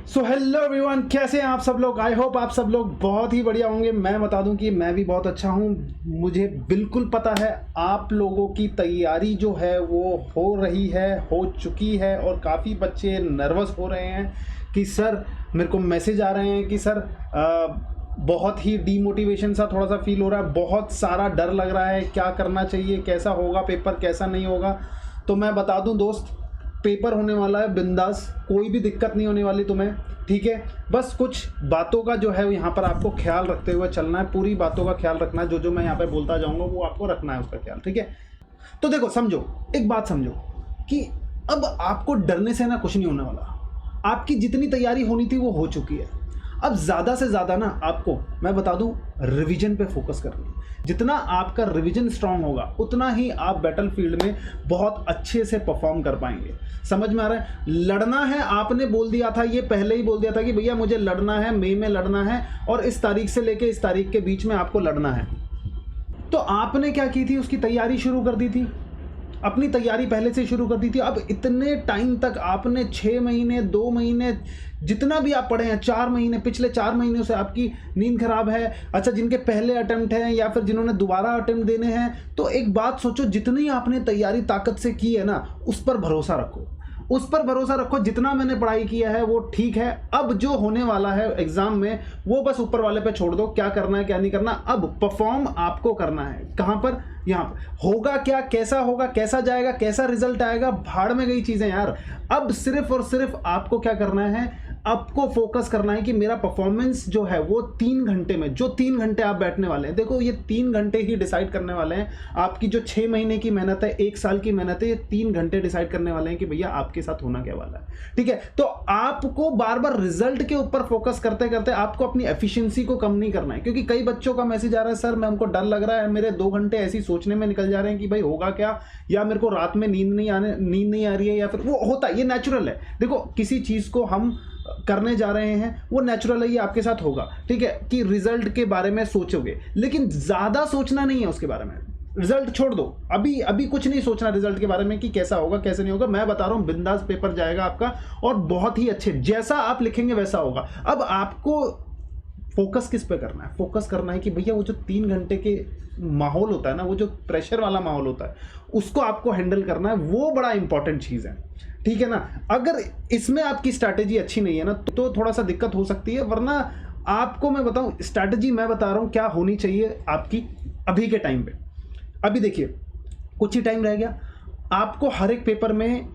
So hello everyone, कैसे हैं आप सब लोग। आई होप आप सब लोग बहुत ही बढ़िया होंगे। मैं बता दूं कि मैं भी बहुत अच्छा हूं। मुझे बिल्कुल पता है आप लोगों की तैयारी जो है वो हो रही है, हो चुकी है, और काफ़ी बच्चे नर्वस हो रहे हैं कि सर मेरे को मैसेज आ रहे हैं कि सर बहुत ही डीमोटिवेशन सा थोड़ा सा फील हो रहा है, बहुत सारा डर लग रहा है, क्या करना चाहिए, कैसा होगा पेपर, कैसा नहीं होगा। तो मैं बता दूं दोस्त, पेपर होने वाला है बिंदास, कोई भी दिक्कत नहीं होने वाली तुम्हें, ठीक है। बस कुछ बातों का जो है यहाँ पर आपको ख्याल रखते हुए चलना है, पूरी बातों का ख्याल रखना है। जो जो मैं यहाँ पे बोलता जाऊँगा वो आपको रखना है उसका ख्याल, ठीक है। तो देखो, समझो, एक बात समझो कि अब आपको डरने से ना कुछ नहीं होने वाला। आपकी जितनी तैयारी होनी थी वो हो चुकी है। अब ज़्यादा से ज़्यादा ना आपको मैं बता दूं, रिवीजन पे फोकस करना है। जितना आपका रिवीजन स्ट्रांग होगा उतना ही आप बैटल फील्ड में बहुत अच्छे से परफॉर्म कर पाएंगे। समझ में आ रहा है। लड़ना है, आपने बोल दिया था, ये पहले ही बोल दिया था कि भैया मुझे लड़ना है, मई में लड़ना है, और इस तारीख से लेके इस तारीख के बीच में आपको लड़ना है। तो आपने क्या की थी, उसकी तैयारी शुरू कर दी थी, अपनी तैयारी पहले से शुरू कर दी थी। अब इतने टाइम तक आपने 6 महीने, 2 महीने, जितना भी आप पढ़े हैं, 4 महीने, पिछले 4 महीनों से आपकी नींद खराब है। अच्छा, जिनके पहले अटेम्प्ट हैं या फिर जिन्होंने दोबारा अटेम्प्ट देने हैं, तो एक बात सोचो, जितनी आपने तैयारी ताकत से की है ना, उस पर भरोसा रखो, उस पर भरोसा रखो। जितना मैंने पढ़ाई किया है वो ठीक है। अब जो होने वाला है एग्जाम में वो बस ऊपर वाले पे छोड़ दो, क्या करना है क्या नहीं करना। अब परफॉर्म आपको करना है। कहां पर? यहाँ पर। होगा क्या, कैसा होगा, कैसा जाएगा, कैसा रिजल्ट आएगा, भाड़ में गई चीजें यार। अब सिर्फ और सिर्फ आपको क्या करना है, आपको फोकस करना है कि मेरा परफॉर्मेंस जो है वो 3 घंटे में, जो 3 घंटे आप बैठने वाले हैं, देखो ये 3 घंटे ही डिसाइड करने वाले हैं। आपकी जो 6 महीने की मेहनत है, 1 साल की मेहनत है, ये 3 घंटे डिसाइड करने वाले हैं कि भैया आपके साथ होना क्या वाला है, ठीक है। तो आपको बार बार रिजल्ट के ऊपर फोकस करते करते आपको अपनी एफिशिएंसी को कम नहीं करना है। क्योंकि कई बच्चों का मैसेज आ रहा है, सर मैं हमको डर लग रहा है, मेरे 2 घंटे ऐसी सोचने में निकल जा रहे हैं कि भाई होगा क्या, या मेरे को रात में नींद नहीं आ रही है, या फिर वो होता है, ये नेचुरल है। देखो, किसी चीज को हम करने जा रहे हैं वो नेचुरल है, ये आपके साथ होगा, ठीक है, कि रिजल्ट के बारे में सोचोगे, लेकिन ज्यादा सोचना नहीं है उसके बारे में। रिजल्ट छोड़ दो, अभी अभी कुछ नहीं सोचना रिजल्ट के बारे में कि कैसा होगा कैसे नहीं होगा। मैं बता रहा हूं, बिंदास पेपर जाएगा आपका, और बहुत ही अच्छे, जैसा आप लिखेंगे वैसा होगा। अब आपको फोकस किस पे करना है? फोकस करना है कि भैया वो जो 3 घंटे के माहौल होता है ना, वो जो प्रेशर वाला माहौल होता है, उसको आपको हैंडल करना है। वो बड़ा इंपॉर्टेंट चीज है, ठीक है ना। अगर इसमें आपकी स्ट्रैटेजी अच्छी नहीं है ना, तो थोड़ा सा दिक्कत हो सकती है। वरना आपको मैं बताऊं, स्ट्रैटेजी मैं बता रहा हूं क्या होनी चाहिए आपकी अभी के टाइम पे। अभी देखिए, कुछ ही टाइम रह गया आपको हर एक पेपर में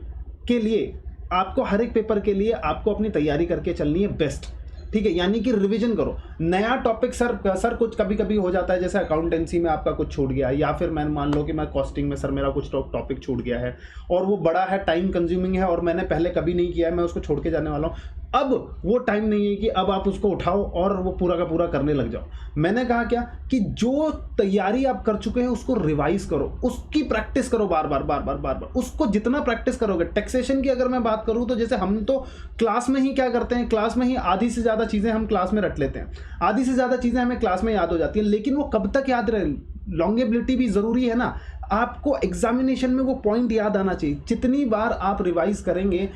के लिए, आपको हर एक पेपर के लिए आपको अपनी तैयारी करके चलनी है बेस्ट, ठीक है। यानी कि रिवीजन करो। नया टॉपिक सर कुछ कभी कभी हो जाता है, जैसे अकाउंटेंसी में आपका कुछ छूट गया, या फिर मैं मान लो कि मैं कॉस्टिंग में सर मेरा कुछ टॉपिक छूट गया है, और वो बड़ा है, टाइम कंज्यूमिंग है, और मैंने पहले कभी नहीं किया है, मैं उसको छोड़ के जाने वाला हूँ। अब वो टाइम नहीं है कि अब आप उसको उठाओ और वो पूरा का पूरा करने लग जाओ। मैंने कहा क्या कि जो तैयारी आप कर चुके हैं उसको रिवाइज करो, उसकी प्रैक्टिस करो, बार बार बार बार बार बार। उसको जितना प्रैक्टिस करोगे, टैक्सेशन की अगर मैं बात करूं तो जैसे हम तो क्लास में ही क्या करते हैं, क्लास में ही आधी से ज्यादा चीजें हम क्लास में रट लेते हैं, आधी से ज्यादा चीजें हमें क्लास में याद हो जाती है, लेकिन वो कब तक याद रहे? लॉन्गेबिलिटी भी जरूरी है ना। आपको एग्जामिनेशन में वो पॉइंट याद आना चाहिए। जितनी बार आप रिवाइज करेंगे,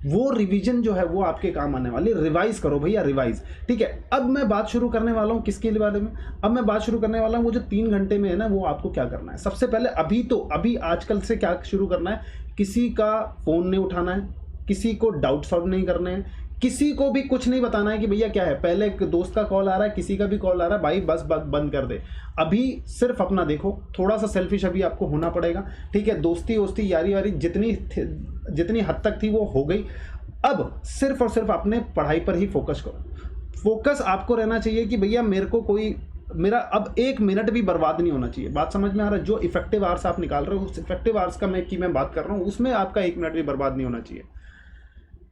वो रिवीजन जो है वो आपके काम आने वाली। रिवाइज करो भैया, रिवाइज, ठीक है। अब मैं बात शुरू करने वाला हूँ किसके बारे में? अब मैं बात शुरू करने वाला हूँ वो जो 3 घंटे में है ना, वो आपको क्या करना है। सबसे पहले अभी आजकल से क्या शुरू करना है, किसी का फोन नहीं उठाना है, किसी को डाउट सॉल्व नहीं करने हैं, किसी को भी कुछ नहीं बताना है कि भैया क्या है। पहले एक दोस्त का कॉल आ रहा है, किसी का भी कॉल आ रहा है, भाई बस बंद कर दे। अभी सिर्फ अपना देखो, थोड़ा सा सेल्फिश अभी आपको होना पड़ेगा, ठीक है। दोस्ती वोस्ती यारी वारी जितनी हद तक थी वो हो गई। अब सिर्फ और सिर्फ अपने पढ़ाई पर ही फोकस करो। फोकस आपको रहना चाहिए कि भैया मेरा अब 1 मिनट भी बर्बाद नहीं होना चाहिए। बात समझ में आ रहा है? जो इफेक्टिव आवर्स आप निकाल रहे हो, उस इफेक्टिव आवर्स का मैं बात कर रहा हूँ, उसमें आपका 1 मिनट भी बर्बाद नहीं होना चाहिए।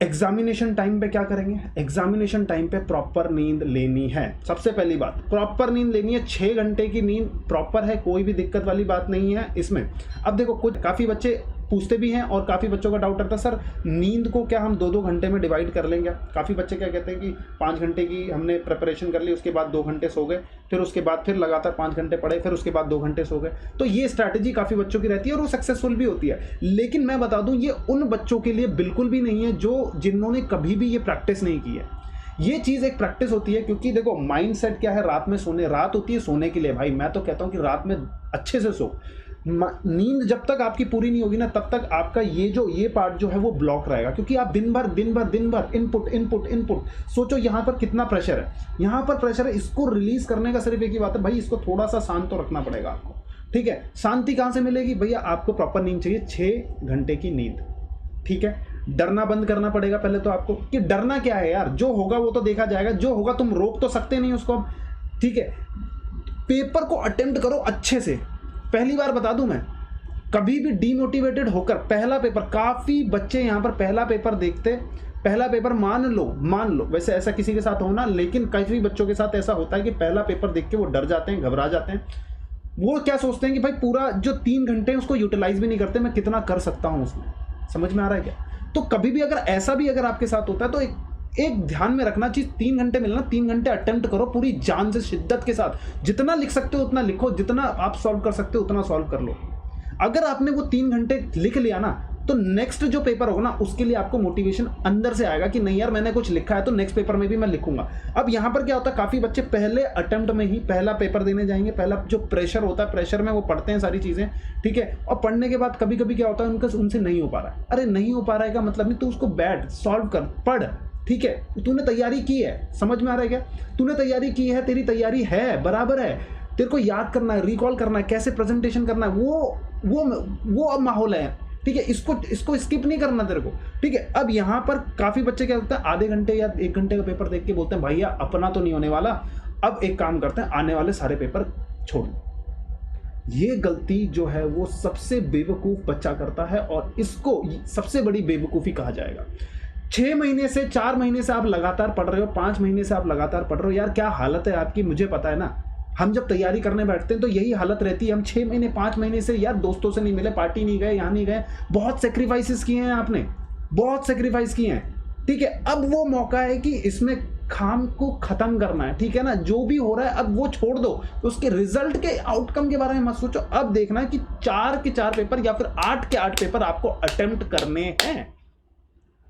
एग्जामिनेशन टाइम पे क्या करेंगे? एग्जामिनेशन टाइम पे प्रॉपर नींद लेनी है। सबसे पहली बात, प्रॉपर नींद लेनी है। 6 घंटे की नींद प्रॉपर है, कोई भी दिक्कत वाली बात नहीं है इसमें। अब देखो, काफी बच्चे पूछते भी हैं और काफ़ी बच्चों का डाउट रहता है सर नींद को क्या हम 2-2 घंटे में डिवाइड कर लेंगे। काफ़ी बच्चे क्या कहते हैं कि 5 घंटे की हमने प्रिपरेशन कर ली, उसके बाद 2 घंटे सो गए, फिर उसके बाद फिर लगातार 5 घंटे पढ़े, फिर उसके बाद 2 घंटे सो गए। तो ये स्ट्रैटेजी काफ़ी बच्चों की रहती है और वो सक्सेसफुल भी होती है। लेकिन मैं बता दूं ये उन बच्चों के लिए बिल्कुल भी नहीं है जो जिन्होंने कभी भी ये प्रैक्टिस नहीं की है। ये चीज़ एक प्रैक्टिस होती है, क्योंकि देखो माइंडसेट क्या है, रात में सोने, रात होती है सोने के लिए भाई। मैं तो कहता हूँ कि रात में अच्छे से सो। नींद जब तक आपकी पूरी नहीं होगी ना तब तक आपका ये पार्ट जो है वो ब्लॉक रहेगा, क्योंकि आप दिन भर इनपुट सोचो यहाँ पर कितना प्रेशर है, यहाँ पर प्रेशर है। इसको रिलीज करने का सिर्फ एक ही बात है भाई, इसको थोड़ा सा शांत तो रखना पड़ेगा आपको। ठीक है, शांति कहाँ से मिलेगी भैया, आपको प्रॉपर नींद चाहिए, 6 घंटे की नींद। ठीक है, डरना बंद करना पड़ेगा पहले तो आपको, कि डरना क्या है यार, जो होगा वो तो देखा जाएगा, जो होगा तुम रोक तो सकते नहीं उसको। ठीक है, पेपर को अटेम्प्ट करो अच्छे से। पहली बार बता दूं मैं, कभी भी डीमोटिवेटेड होकर पहला पेपर, काफ़ी बच्चे यहाँ पर पहला पेपर देखते, पहला पेपर मान लो वैसे ऐसा किसी के साथ होना, लेकिन कई बच्चों के साथ ऐसा होता है कि पहला पेपर देख के वो डर जाते हैं, घबरा जाते हैं। वो क्या सोचते हैं कि भाई पूरा जो 3 घंटे हैं उसको यूटिलाइज भी नहीं करते, मैं कितना कर सकता हूँ उसमें। समझ में आ रहा है क्या? तो कभी भी अगर ऐसा भी अगर आपके साथ होता है तो एक ध्यान में रखना चीज, 3 घंटे मिलना, 3 घंटे अटेम्प्ट करो पूरी जान से, शिद्दत के साथ। जितना लिख सकते हो उतना लिखो, जितना आप सॉल्व कर सकते हो उतना सॉल्व कर लो। अगर आपने वो 3 घंटे लिख लिया ना तो नेक्स्ट जो पेपर होगा ना उसके लिए आपको मोटिवेशन अंदर से आएगा कि नहीं यार मैंने कुछ लिखा है तो नेक्स्ट पेपर में भी मैं लिखूंगा। अब यहाँ पर क्या होता है, काफी बच्चे पहले अटेम्प्ट में ही पहला पेपर देने जाएंगे, पहला जो प्रेशर होता है प्रेशर में वो पढ़ते हैं सारी चीजें। ठीक है, और पढ़ने के बाद कभी कभी क्या होता है उनसे नहीं हो पा रहा है। अरे नहीं हो पा रहा है का मतलब नहीं, तो उसको बैठ सॉल्व कर, पढ़। ठीक है, तूने तैयारी की है, समझ में आ रहा है क्या, तूने तैयारी की है, तेरी तैयारी है, बराबर है। तेरे को याद करना है, रिकॉल करना है, कैसे प्रेजेंटेशन करना है, वो अब माहौल है। ठीक है, इसको स्किप नहीं करना तेरे को। ठीक है, अब यहाँ पर काफी बच्चे क्या करते हैं, आधे घंटे या 1 घंटे का पेपर देख के बोलते हैं भैया अपना तो नहीं होने वाला, अब एक काम करते हैं आने वाले सारे पेपर छोड़ दो। ये गलती जो है वो सबसे बेवकूफ बच्चा करता है और इसको सबसे बड़ी बेवकूफी कहा जाएगा। 6 महीने से 4 महीने से आप लगातार पढ़ रहे हो, 5 महीने से आप लगातार पढ़ रहे हो, यार क्या हालत है आपकी मुझे पता है ना। हम जब तैयारी करने बैठते हैं तो यही हालत रहती है। हम 6 महीने 5 महीने से यार दोस्तों से नहीं मिले, पार्टी नहीं गए, यहाँ नहीं गए, बहुत सेक्रीफाइसेस किए हैं आपने, बहुत सेक्रीफाइस किए हैं। ठीक है, अब वो मौका है कि इसमें काम को खत्म करना है। ठीक है ना, जो भी हो रहा है अब वो छोड़ दो, उसके रिजल्ट के आउटकम के बारे में मत सोचो। अब देखना है कि 4 के 4 पेपर या फिर 8 के 8 पेपर आपको अटेम्प्ट करने हैं।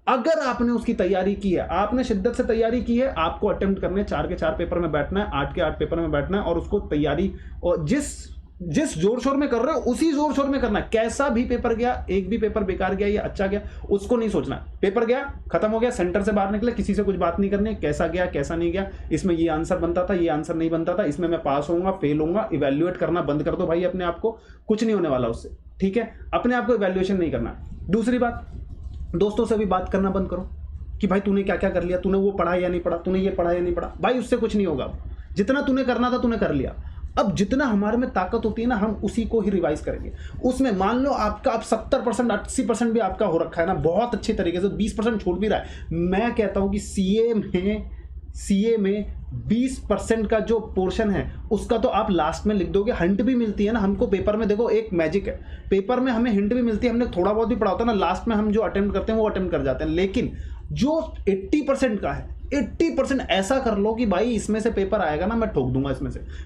अगर आपने उसकी तैयारी की है, आपने शिद्दत से तैयारी की है, आपको अटेम्प्ट करने 4 के 4 पेपर में बैठना है, 8 के 8 पेपर में बैठना है और उसको तैयारी, और जिस जोर शोर में कर रहे हो उसी जोर शोर में करना है। कैसा भी पेपर गया, एक भी पेपर बेकार गया या अच्छा गया उसको नहीं सोचना। पेपर गया, खत्म हो गया, सेंटर से बाहर निकले, किसी से कुछ बात नहीं करनी, कैसा गया कैसा नहीं गया, इसमें ये आंसर बनता था, ये आंसर नहीं बनता था, इसमें मैं पास होऊंगा फेल होऊंगा। इवेल्युएट करना बंद कर दो भाई अपने आप को, कुछ नहीं होने वाला उससे। ठीक है, अपने आप को इवेल्युएशन नहीं करना। दूसरी बात, दोस्तों से भी बात करना बंद करो कि भाई तूने क्या क्या कर लिया, तूने वो पढ़ा या नहीं पढ़ा, तूने ये पढ़ा या नहीं पढ़ा। भाई उससे कुछ नहीं होगा, जितना तूने करना था तूने कर लिया। अब जितना हमारे में ताकत होती है ना हम उसी को ही रिवाइज करेंगे। उसमें मान लो आपका अब 70% 80% भी आपका हो रखा है ना बहुत अच्छी तरीके से, 20% छूट भी रहा है। मैं कहता हूं कि सीए में 20% का जो पोर्शन है उसका तो आप लास्ट में लिख दोगे। हिंट भी मिलती है ना हमको पेपर में, देखो एक मैजिक है, पेपर में हमें हिंट भी मिलती है, हमने थोड़ा बहुत भी पढ़ा होता है ना, लास्ट में हम जो अटेम्प्ट करते हैं वो अटेम्प्ट कर जाते हैं। लेकिन जो 80% का है, 80% ऐसा कर लो कि भाई इसमें से पेपर आएगा ना मैं ठोक दूंगा,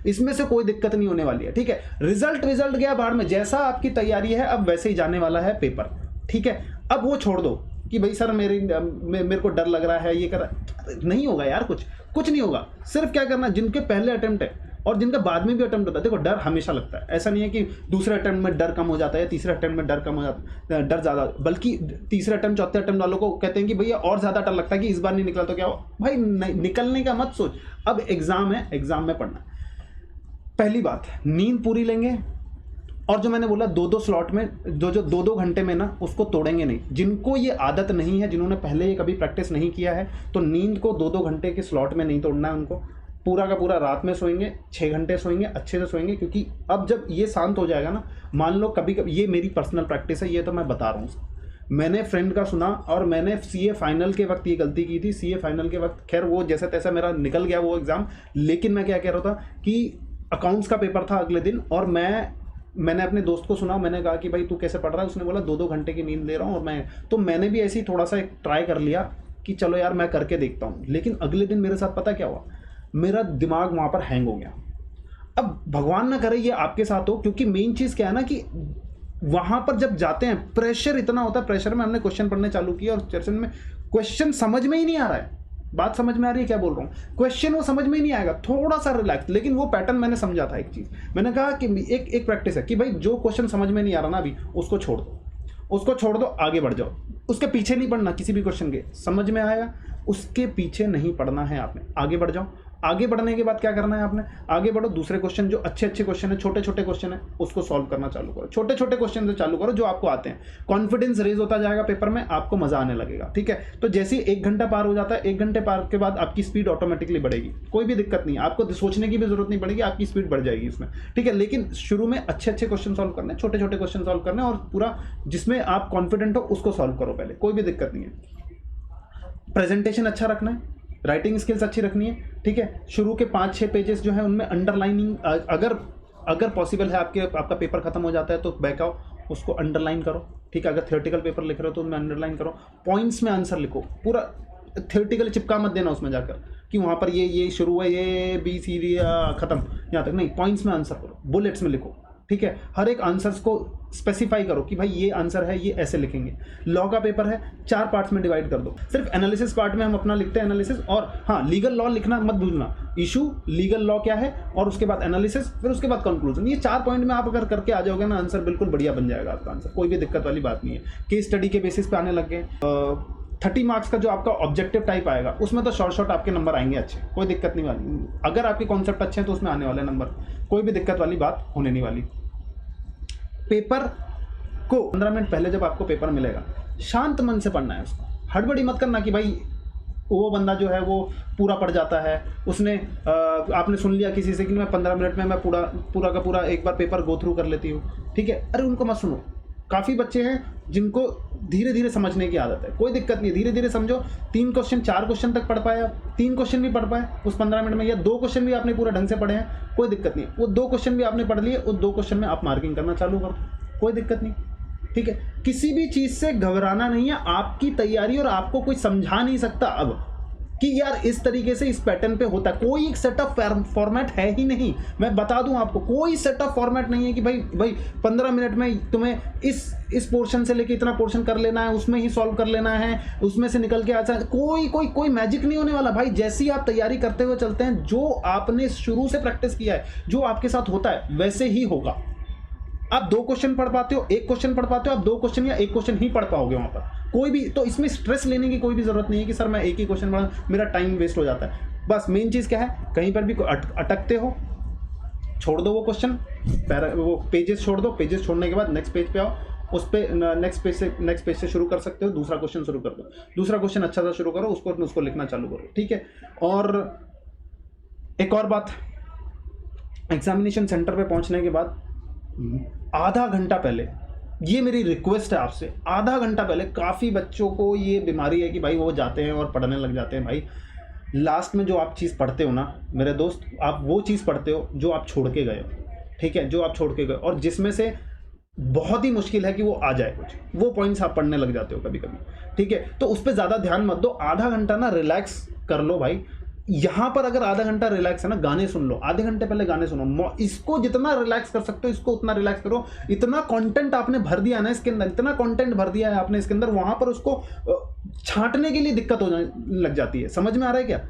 इसमें से कोई दिक्कत नहीं होने वाली है। ठीक है, रिजल्ट गया बाहर में, जैसा आपकी तैयारी है अब वैसे ही जाने वाला है पेपर। ठीक है, अब वो छोड़ दो कि भाई सर मेरे को डर लग रहा है, ये कर नहीं होगा यार, कुछ नहीं होगा। सिर्फ क्या करना, जिनके पहले अटेम्प्ट है और जिनका बाद में भी अटेम्प्ट होता है, देखो डर हमेशा लगता है, ऐसा नहीं है कि दूसरे अटेम्प्ट में डर कम हो जाता है या तीसरे अटेम्प्ट में डर कम हो जाता है, डर ज़्यादा, बल्कि तीसरे अटेम्प्ट चौथे अटेम्प्ट वालों को कहते हैं कि भैया और ज़्यादा डर लगता है कि इस बार नहीं निकला तो क्या हो। भाई निकलने का मत सोच, अब एग्जाम है, एग्जाम में पढ़ना। पहली बात, नींद पूरी लेंगे, और जो मैंने बोला 2-2 स्लॉट में, जो 2-2 घंटे में ना उसको तोड़ेंगे नहीं। जिनको ये आदत नहीं है, जिन्होंने पहले ये कभी प्रैक्टिस नहीं किया है, तो नींद को 2-2 घंटे के स्लॉट में नहीं तोड़ना है उनको। पूरा का पूरा रात में सोएंगे, 6 घंटे सोएंगे, अच्छे से सोएंगे, क्योंकि अब जब ये शांत हो जाएगा ना, मान लो कभी ये मेरी पर्सनल प्रैक्टिस है, ये तो मैं बता रहा हूँ, मैंने फ्रेंड का सुना और मैंने सीए फाइनल के वक्त ये गलती की थी। सीए फाइनल के वक्त खैर वो जैसा तैसा मेरा निकल गया वो एग्ज़ाम, लेकिन मैं क्या कह रहा था कि अकाउंट्स का पेपर था अगले दिन और मैं मैंने अपने दोस्त को सुना, मैंने कहा कि भाई तू कैसे पढ़ रहा है, उसने बोला 2-2 घंटे की नींद ले रहा हूँ। और मैंने भी ऐसे ही थोड़ा सा एक ट्राई कर लिया कि चलो यार मैं करके देखता हूँ। लेकिन अगले दिन मेरे साथ पता क्या हुआ, मेरा दिमाग वहाँ पर हैंग हो गया। अब भगवान ना करे ये आपके साथ हो, क्योंकि मेन चीज़ क्या है ना कि वहाँ पर जब जाते हैं प्रेशर इतना होता है। प्रेशर में हमने क्वेश्चन पढ़ने चालू किया और क्वेश्चन में क्वेश्चन समझ में ही नहीं आ रहा है। बात समझ में आ रही है क्या बोल रहा हूँ? क्वेश्चन वो समझ में ही नहीं आएगा, थोड़ा सा रिलैक्स। लेकिन वो पैटर्न मैंने समझा था। एक चीज़ मैंने कहा कि एक प्रैक्टिस है कि भाई जो क्वेश्चन समझ में नहीं आ रहा ना अभी, उसको छोड़ दो, उसको छोड़ दो, आगे बढ़ जाओ। उसके पीछे नहीं पढ़ना, किसी भी क्वेश्चन के समझ में आएगा उसके पीछे नहीं पढ़ना है आपने, आगे बढ़ जाओ। आगे बढ़ने के बाद क्या करना है आपने, आगे बढ़ो, दूसरे क्वेश्चन जो अच्छे क्वेश्चन है, छोटे छोटे क्वेश्चन है, उसको सॉल्व करना चालू करो। छोटे छोटे क्वेश्चन से चालू करो जो आपको आते हैं। कॉन्फिडेंस रेज होता जाएगा पेपर में, आपको मजा आने लगेगा। ठीक है, तो जैसे ही 1 घंटा पार हो जाता है, 1 घंटे पार के बाद आपकी स्पीड ऑटोमेटिकली बढ़ेगी। कोई भी दिक्कत नहीं, आपको सोचने की भी जरूरत नहीं पड़ेगी, आपकी स्पीड बढ़ जाएगी इसमें। ठीक है, लेकिन शुरू में अच्छे क्वेश्चन सॉल्व करने, छोटे छोटे क्वेश्चन सॉल्व करने, और पूरा जिसमें आप कॉन्फिडेंट हो उसको सॉल्व करो पहले, कोई भी दिक्कत नहीं है। प्रेजेंटेशन अच्छा रखना है, राइटिंग स्किल्स अच्छी रखनी है। ठीक है, शुरू के 5-6 पेजेस जो है उनमें अंडरलाइनिंग, अगर पॉसिबल है आपका पेपर खत्म हो जाता है तो बैक आओ, उसको अंडरलाइन करो। ठीक है, अगर थियोरेटिकल पेपर लिख रहे हो तो उनमें अंडरलाइन करो। पॉइंट्स में आंसर लिखो, पूरा थियोरेटिकल चिपका मत देना उसमें जाकर कि वहाँ पर ये शुरू है, ये बी सी डी खत्म यहाँ तक नहीं। पॉइंट्स में आंसर करो, बुलेट्स में लिखो। ठीक है, हर एक आंसर्स को स्पेसिफाई करो कि भाई ये आंसर है, ये ऐसे लिखेंगे। लॉ का पेपर है, 4 पार्ट्स में डिवाइड कर दो। सिर्फ एनालिसिस पार्ट में हम अपना लिखते हैं एनालिसिस, और हाँ लीगल लॉ लिखना मत भूलना। इशू, लीगल लॉ क्या है, और उसके बाद एनालिसिस, फिर उसके बाद कंक्लूजन। ये 4 पॉइंट में आप अगर करके आ जाओगे ना, आंसर बिल्कुल बढ़िया बन जाएगा आपका आंसर, कोई भी दिक्कत वाली बात नहीं है। केस स्टडी के बेसिस पे आने लग गए। 30 मार्क्स का जो आपका ऑब्जेक्टिव टाइप आएगा उसमें तो शॉर्ट आपके नंबर आएंगे अच्छे, कोई दिक्कत नहीं वाली। अगर आपके कॉन्सेप्ट अच्छे हैं तो उसमें आने वाले नंबर, कोई भी दिक्कत वाली बात होने नहीं वाली। पेपर को 15 मिनट पहले जब आपको पेपर मिलेगा, शांत मन से पढ़ना है उसको। हड़बड़ी मत करना कि भाई वो बंदा जो है वो पूरा पढ़ जाता है, उसने आपने सुन लिया किसी से कि मैं 15 मिनट में मैं पूरा का पूरा एक बार पेपर गो थ्रू कर लेती हूँ। ठीक है, अरे उनको मत सुनो। काफ़ी बच्चे हैं जिनको धीरे धीरे समझने की आदत है, कोई दिक्कत नहीं, धीरे धीरे समझो। 3 क्वेश्चन 4 क्वेश्चन तक पढ़ पाए, 3 क्वेश्चन भी पढ़ पाए उस 15 मिनट में, या 2 क्वेश्चन भी आपने पूरा ढंग से पढ़े हैं, कोई दिक्कत नहीं। वो 2 क्वेश्चन भी आपने पढ़ लिए, उस 2 क्वेश्चन में आप मार्किंग करना चालू करो, कोई दिक्कत नहीं। ठीक है, किसी भी चीज़ से घबराना नहीं है। आपकी तैयारी और आपको कोई समझा नहीं सकता अब कि यार इस तरीके से इस पैटर्न पे होता है। कोई एक सेट ऑफ फॉर्मेट है ही नहीं। मैं बता दूं आपको, कोई सेट ऑफ फॉर्मेट नहीं है कि भाई 15 मिनट में तुम्हें इस पोर्शन से लेके इतना पोर्शन कर लेना है, उसमें ही सॉल्व कर लेना है, उसमें से निकल के आता है। कोई मैजिक नहीं होने वाला भाई। जैसी आप तैयारी करते हुए चलते हैं, जो आपने शुरू से प्रैक्टिस किया है, जो आपके साथ होता है वैसे ही होगा। आप 2 क्वेश्चन पढ़ पाते हो, 1 क्वेश्चन पढ़ पाते हो, आप 2 क्वेश्चन या 1 क्वेश्चन ही पढ़ पाओगे वहां पर। कोई भी, तो इसमें स्ट्रेस लेने की कोई भी जरूरत नहीं है कि सर मैं एक ही क्वेश्चन पढ़ा, मेरा टाइम वेस्ट हो जाता है। बस मेन चीज़ क्या है, कहीं पर भी अटकते हो, छोड़ दो वो क्वेश्चन, वो पेजेस छोड़ दो। पेजेस छोड़ने के बाद नेक्स्ट पेज पे आओ, उस पर नेक्स्ट पेज से शुरू कर सकते हो। दूसरा क्वेश्चन शुरू कर दो, दूसरा क्वेश्चन अच्छा सा शुरू करो, उसको लिखना चालू करो। ठीक है, और एक और बात, एग्जामिनेशन सेंटर पे पहुंचने के बाद आधा घंटा पहले, ये मेरी रिक्वेस्ट है आपसे, आधा घंटा पहले, काफ़ी बच्चों को ये बीमारी है कि भाई वो जाते हैं और पढ़ने लग जाते हैं। भाई लास्ट में जो आप चीज़ पढ़ते हो ना मेरे दोस्त, आप वो चीज़ पढ़ते हो जो आप छोड़ के गए हो। ठीक है, जो आप छोड़ के गए, और जिसमें से बहुत ही मुश्किल है कि वो आ जाए कुछ, वो पॉइंट्स आप पढ़ने लग जाते हो कभी कभी। ठीक है, तो उस पर ज़्यादा ध्यान मत दो। आधा घंटा ना रिलैक्स कर लो भाई। यहाँ पर अगर आधा घंटा रिलैक्स है ना, गाने सुन लो, आधे घंटे पहले गाने सुनो। इसको जितना रिलैक्स कर सकते हो, इसको उतना रिलैक्स करो। इतना कंटेंट आपने भर दिया ना इसके अंदर, इतना कंटेंट भर दिया है आपने इसके अंदर, वहां पर उसको छांटने के लिए दिक्कत हो जाने लग जाती है। समझ में आ रहा है क्या?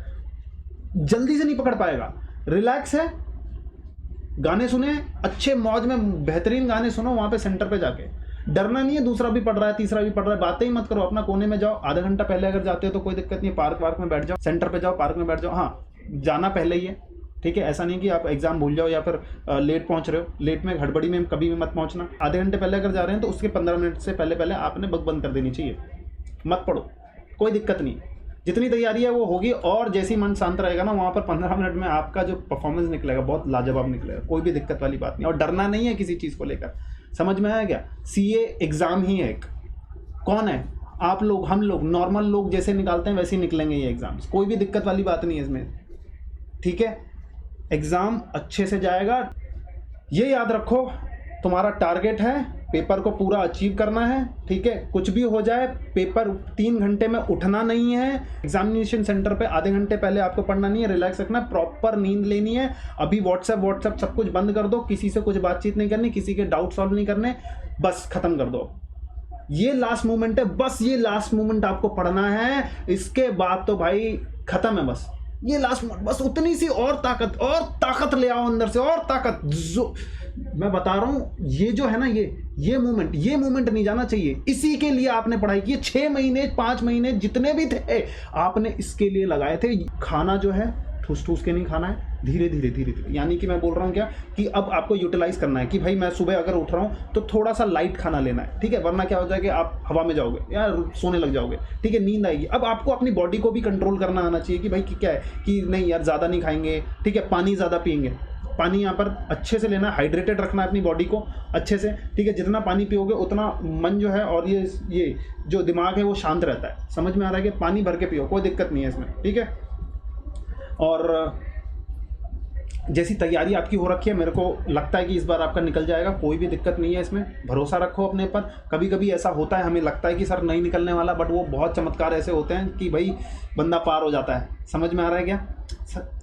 जल्दी से नहीं पकड़ पाएगा। रिलैक्स है, गाने सुने अच्छे मौज में, बेहतरीन गाने सुनो वहां पे सेंटर पे जाके। डरना नहीं है, दूसरा भी पढ़ रहा है, तीसरा भी पढ़ रहा है, बातें ही मत करो, अपना कोने में जाओ। आधा घंटा पहले अगर जाते हो तो कोई दिक्कत नहीं है, पार्क में बैठ जाओ, सेंटर पे जाओ, पार्क में बैठ जाओ। हाँ, जाना पहले ही है। ठीक है, ऐसा नहीं कि आप एग्जाम भूल जाओ या फिर लेट पहुंच रहे हो। लेट में हड़बड़ी में कभी भी मत पहुंचना। आधे घंटे पहले अगर जा रहे हैं तो उसके 15 मिनट से पहले आपने बक बंद कर देनी चाहिए, मत पढ़ो, कोई दिक्कत नहीं। जितनी तैयारी है वो होगी, और जैसे ही मन शांत रहेगा ना, वहाँ पर 15 मिनट में आपका जो परफॉर्मेंस निकलेगा बहुत लाजवाब निकलेगा, कोई भी दिक्कत वाली बात नहीं। और डरना नहीं है किसी चीज़ को लेकर। समझ में आया क्या? सीए एग्ज़ाम ही है एक। कौन है? आप लोग, हम लोग, नॉर्मल लोग जैसे निकालते हैं वैसे ही निकलेंगे ये एग्ज़ाम्स, कोई भी दिक्कत वाली बात नहीं है इसमें। ठीक है, एग्ज़ाम अच्छे से जाएगा, ये याद रखो। तुम्हारा टारगेट है पेपर को पूरा अचीव करना है, ठीक है। कुछ भी हो जाए, पेपर 3 घंटे में उठना नहीं है। एग्जामिनेशन सेंटर पे आधे घंटे पहले आपको पढ़ना नहीं है, रिलैक्स रखना है, प्रॉपर नींद लेनी है। अभी व्हाट्सएप सब कुछ बंद कर दो, किसी से कुछ बातचीत नहीं करनी, किसी के डाउट सॉल्व नहीं करने, बस खत्म कर दो। ये लास्ट मोमेंट है, बस ये लास्ट मोमेंट आपको पढ़ना है। इसके बाद तो भाई खत्म है। बस ये लास्ट मोमेंट, बस उतनी सी और ताकत ले आओ अंदर से, और ताकत जो मैं बता रहा हूं, ये जो है ना, ये मोमेंट नहीं जाना चाहिए। इसी के लिए आपने पढ़ाई की। 6 महीने 5 महीने जितने भी थे आपने इसके लिए लगाए थे। खाना जो है ठूस ठूस के नहीं खाना है, धीरे धीरे। यानी कि मैं बोल रहा हूँ क्या कि अब आपको यूटिलाइज करना है कि भाई मैं सुबह अगर उठ रहा हूँ तो थोड़ा सा लाइट खाना लेना है, ठीक है। वरना क्या हो जाएगा, आप हवा में जाओगे या सोने लग जाओगे, ठीक है, नींद आएगी। अब आपको अपनी बॉडी को भी कंट्रोल करना आना चाहिए कि भाई क्या है कि नहीं यार ज़्यादा नहीं खाएंगे, ठीक है। पानी ज़्यादा पियेंगे, पानी यहाँ पर अच्छे से लेना, हाइड्रेटेड रखना है अपनी बॉडी को अच्छे से, ठीक है। जितना पानी पियोगे उतना मन जो है और ये जो दिमाग है वो शांत रहता है। समझ में आ रहा है कि पानी भर के पियो, कोई दिक्कत नहीं है इसमें, ठीक है। और जैसी तैयारी आपकी हो रखी है, मेरे को लगता है कि इस बार आपका निकल जाएगा, कोई भी दिक्कत नहीं है इसमें। भरोसा रखो अपने पर। कभी कभी ऐसा होता है, हमें लगता है कि सर नहीं निकलने वाला, बट वो बहुत चमत्कार ऐसे होते हैं कि भाई बंदा पार हो जाता है। समझ में आ रहा है क्या?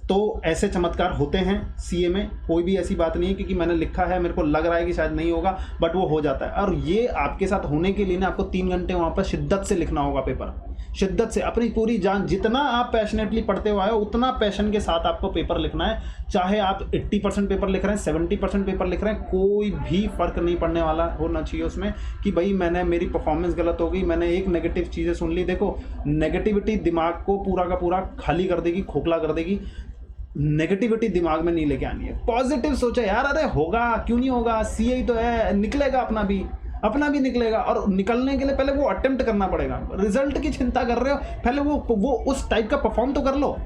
तो ऐसे चमत्कार होते हैं सीए में, कोई भी ऐसी बात नहीं है क्योंकि मैंने लिखा है, मेरे को लग रहा है कि शायद नहीं होगा, बट वो हो जाता है। और ये आपके साथ होने के लिए ना आपको 3 घंटे वहाँ पर शिद्दत से लिखना होगा पेपर, शिद्दत से, अपनी पूरी जान। जितना आप पैशनेटली पढ़ते हुए आए हो उतना पैशन के साथ आपको पेपर लिखना है। चाहे आप 80% पेपर लिख रहे हैं, 70% पेपर लिख रहे हैं, कोई भी फ़र्क नहीं पड़ने वाला होना चाहिए उसमें कि भाई मेरी परफॉर्मेंस गलत हो गई, मैंने एक नेगेटिव चीज़ें सुन ली। देखो, नेगेटिविटी दिमाग को पूरा का पूरा खाली कर देगी, खोखला कर देगी। नेगेटिविटी दिमाग में नहीं लेके आनी है। पॉजिटिव सोचा यार, अरे होगा, क्यों नहीं होगा, सीए तो है, निकलेगा, अपना भी निकलेगा। और निकलने के लिए पहले वो अटेम्प्ट करना पड़ेगा। रिजल्ट की चिंता कर रहे हो, पहले वो उस टाइप का परफॉर्म तो कर लो,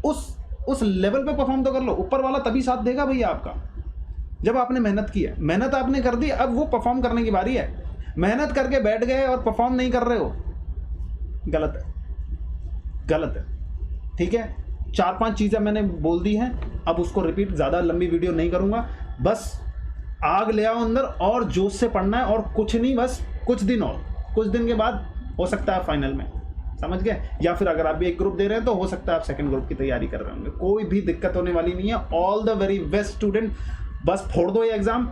उस लेवल पे परफॉर्म तो कर लो। ऊपर वाला तभी साथ देगा भैया आपका, जब आपने मेहनत की है। मेहनत आपने कर दी, अब वो परफॉर्म करने की बारी है। मेहनत करके बैठ गए और परफॉर्म नहीं कर रहे हो, गलत है, ठीक है। 4-5 चीज़ें मैंने बोल दी हैं, अब उसको रिपीट, ज़्यादा लंबी वीडियो नहीं करूँगा। बस आग ले आओ अंदर और जोश से पढ़ना है, और कुछ नहीं, बस कुछ दिन के बाद हो सकता है फाइनल में, समझ गए। या फिर अगर आप भी एक ग्रुप दे रहे हैं तो हो सकता है आप सेकंड ग्रुप की तैयारी कर रहे होंगे। कोई भी दिक्कत होने वाली नहीं है। All the very best student. बस फोड़ दो ये एग्ज़ाम,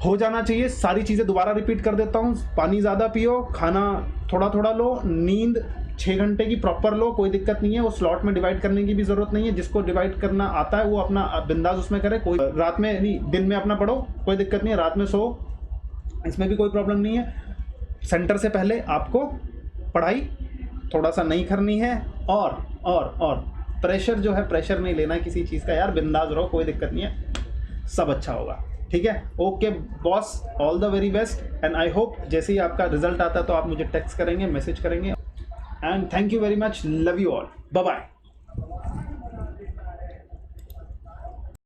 हो जाना चाहिए। सारी चीज़ें दोबारा रिपीट कर देता हूँ। पानी ज़्यादा पियो, खाना थोड़ा लो, नींद 6 घंटे की प्रॉपर लो, कोई दिक्कत नहीं है। वो स्लॉट में डिवाइड करने की भी ज़रूरत नहीं है। जिसको डिवाइड करना आता है वो अपना बिंदास उसमें करे। कोई रात में नहीं, दिन में अपना पढ़ो, कोई दिक्कत नहीं है। रात में सो, इसमें भी कोई प्रॉब्लम नहीं है। सेंटर से पहले आपको पढ़ाई थोड़ा सा नहीं करनी है। और प्रेशर जो है, प्रेशर नहीं लेना है किसी चीज़ का यार। बिंदास रहो, कोई दिक्कत नहीं है, सब अच्छा होगा, ठीक है। Okay boss, all the very best and I hope जैसे ही आपका रिजल्ट आता है तो आप मुझे टेक्स्ट करेंगे, मैसेज करेंगे। And thank you very much, love you all, bye bye.